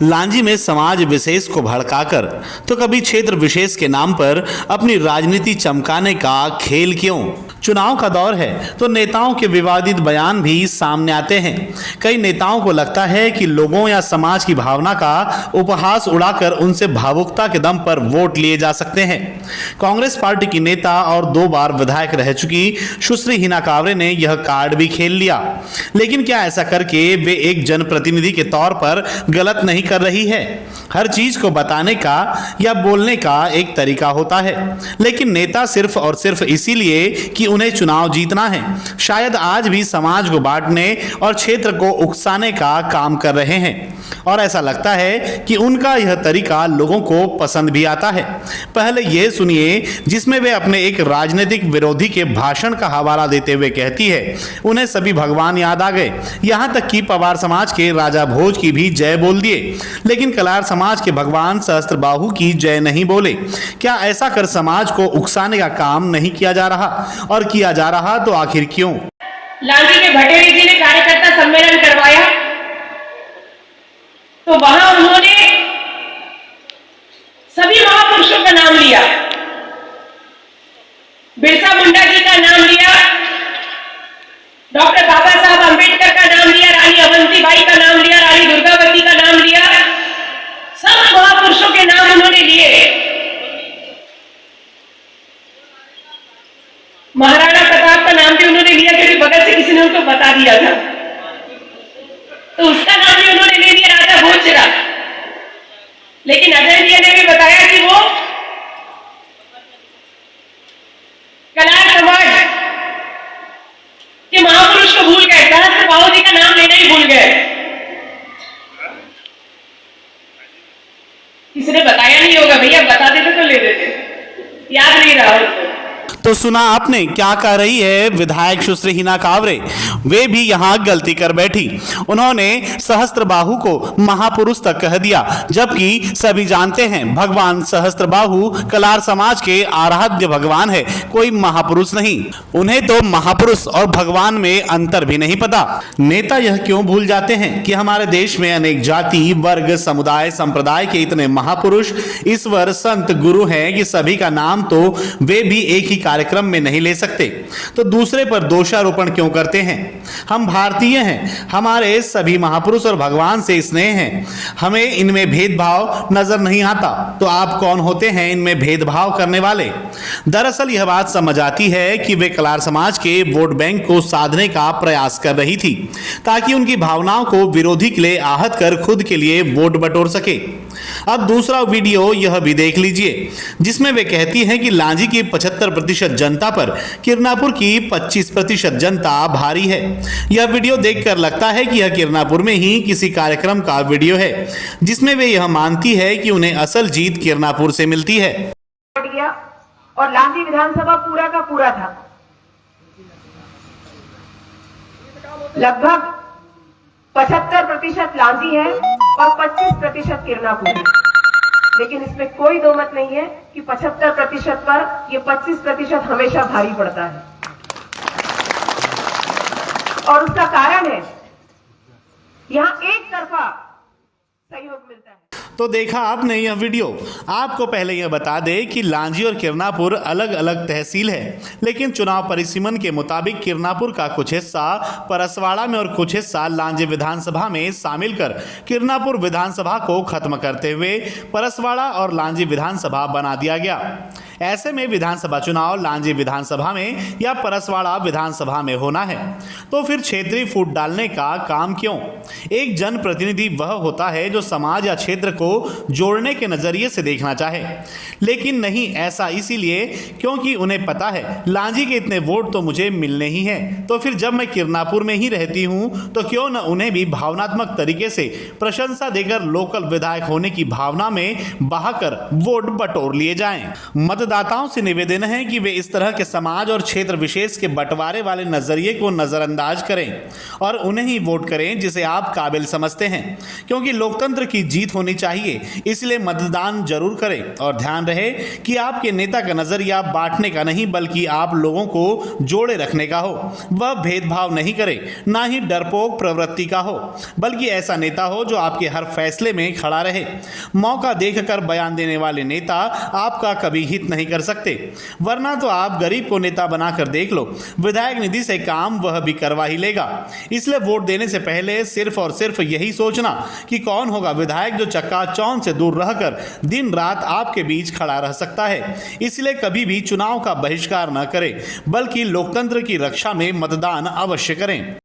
लांजी में समाज विशेष को भड़काकर तो कभी क्षेत्र विशेष के नाम पर अपनी राजनीति चमकाने का खेल क्यों? चुनाव का दौर है तो नेताओं के विवादित बयान भी सामने आते हैं। कई नेताओं को लगता है कि लोगों या समाज की भावना का उपहास उड़ाकर उनसे भावुकता के दम पर वोट लिए जा सकते हैं। कांग्रेस पार्टी की नेता और 2 बार विधायक रह चुकी सुश्री हिना कांवरे ने यह कार्ड भी खेल लिया। लेकिन क्या ऐसा करके वे एक जनप्रतिनिधि के तौर पर गलत नहीं कर रही है? हर चीज को बताने का या बोलने का एक तरीका होता है, लेकिन नेता सिर्फ और सिर्फ इसीलिए कि उन्हें चुनाव जीतना है, शायद आज भी समाज को बांटने और क्षेत्र को उकसाने का काम कर रहे हैं। और ऐसा लगता है कि उनका यह तरीका लोगों को पसंद भी आता है। पहले यह सुनिए जिसमें वे अपने एक राजनीतिक विरोधी के भाषण का हवाला देते हुए कहती है, उन्हें सभी भगवान याद आ गए, यहां तक कि पवार समाज के राजा भोज की भी जय बोल दिए, लेकिन कलार समाज के भगवान सहस्त्रबाहु की जय नहीं बोले। क्या ऐसा कर समाज को उकसाने का काम नहीं किया जा रहा? और किया जा रहा तो आखिर क्यों? लांजी के भटेरी जी ने कार्यकर्ता सम्मेलन करवाया तो वहां उन्होंने सभी महापुरुषों का नाम लिया, बिरसा मुंडा जी का नाम लिया, डॉक्टर बाबा साहब अंबेडकर का नाम लिया, रानी अवंतीबाई का नाम लिया, रानी दुर्गावती का नाम लिया, सब महापुरुषों के नाम उन्होंने लिए। महाराणा प्रताप का नाम भी उन्होंने लिया क्योंकि बगल से किसी ने उनको बता दिया था, तो उसका नाम भी उन्होंने ले लिया, राजा भोजरा। लेकिन अजय जी ने भी बताया कि वो कलार समाज के महापुरुष को भूल गए, सहस्त्रबाहु जी का नाम लेना ही भूल गए। किसी ने बताया नहीं होगा, भैया बता देते तो ले देते, याद नहीं रहा उनको। तो सुना आपने क्या कह रही है विधायक सुश्री हिना कांवरे? वे भी यहां गलती कर बैठी। उन्होंने सहस्त्रबाहु को महापुरुष तक कह दिया, जबकि सभी जानते हैं भगवान सहस्त्रबाहु कलार समाज के आराध्य भगवान है, कोई महापुरुष नहीं। उन्हें तो महापुरुष और भगवान में अंतर भी नहीं पता। नेता यह क्यों भूल जाते हैं कि हमारे देश में अनेक जाति, वर्ग, समुदाय, संप्रदाय के इतने महापुरुष, ईश्वर, संत, गुरु हैं कि सभी का नाम तो वे भी एक ही कार्यक्रम में नहीं ले सकते, तो दूसरे पर दोषारोपण क्यों करते हैं? हम भारतीय हैं, हमारे सभी महापुरुष और भगवान से स्नेह है, हमें इनमें भेदभाव नजर नहीं आता, तो आप कौन होते हैं इनमें भेदभाव करने वाले? दरअसल यह बात समझ आती है कि वे कलार समाज के वोट बैंक को साधने का प्रयास कर रही थी, ताकि उनकी भावनाओं को विरोधी के लिए आहत कर खुद के लिए वोट बटोर सके। अब दूसरा वीडियो यह भी देख लीजिए, जिसमें वे कहती हैं कि लांजी की 75% जनता पर किरनापुर की 25% जनता भारी है। यह वीडियो देखकर लगता है कि यह किरनापुर में ही किसी कार्यक्रम का वीडियो है, जिसमें वे यह मानती है कि उन्हें असल जीत किरनापुर से मिलती है। और लांजी विधानसभा पूरा का पूरा था, लगभग 75% लांजी है और 25% किरनापुर है। लेकिन इसमें कोई दो मत नहीं है कि 75% पर यह 25% हमेशा भारी पड़ता है, और उसका कारण है यहां एक तरफा सहयोग मिलता है। तो देखा आपने यह वीडियो। आपको पहले यह बता दें कि लांजी और किरनापुर अलग अलग तहसील है, लेकिन चुनाव परिसीमन के मुताबिक किरनापुर का कुछ हिस्सा परसवाड़ा में और कुछ हिस्सा लांजी विधानसभा में शामिल कर किरनापुर विधानसभा को खत्म करते हुए परसवाड़ा और लांजी विधानसभा बना दिया गया। ऐसे में विधानसभा चुनाव लांजी विधानसभा में या परसवाड़ा विधानसभा में होना है, तो फिर क्षेत्रीय फूट डालने का काम क्यों? एक जनप्रतिनिधि वह होता है जो समाज या क्षेत्र को जोड़ने के नजरिए से देखना चाहे, लेकिन नहीं ऐसा इसीलिए क्योंकि उन्हें पता है लांजी के इतने वोट तो मुझे मिलने ही हैं, तो फिर जब मैं किरनापुर में ही रहती हूं तो क्यों न उन्हें भी भावनात्मक तरीके से प्रशंसा देकर लोकल विधायक होने की भावना में बहाकर वोट बटोर लिए जाएं। मतदाताओं से निवेदन है कि वे इस तरह के समाज और क्षेत्र विशेष के बंटवारे वाले नजरिए को नजरअंदाज करें और उन्हें ही वोट करें जिसे आप काबिल समझते हैं, क्योंकि लोकतंत्र की जीत होनी चाहिए। इसलिए मतदान जरूर करें और ध्यान रहे कि आपके नेता का नजरिया बांटने का नहीं बल्कि आप लोगों को जोड़े रखने का हो। वह भेदभाव नहीं करे, ना ही डरपोक प्रवृत्ति का हो, बल्कि ऐसा नेता हो जो आपके हर फैसले में खड़ा रहे। मौका देखकर बयान देने वाले नेता आपका कभी हित नहीं कर सकते, वरना तो आप गरीब को नेता बनाकर देख लो, विधायक निधि से काम वह भी करवा ही लेगा। इसलिए वोट देने से पहले सिर्फ और सिर्फ यही सोचना कि कौन होगा विधायक जो चक्काचौंध से दूर रहकर दिन रात आपके बीच खड़ा रह सकता है। इसलिए कभी भी चुनाव का बहिष्कार न करें, बल्कि लोकतंत्र की रक्षा में मतदान अवश्य करें।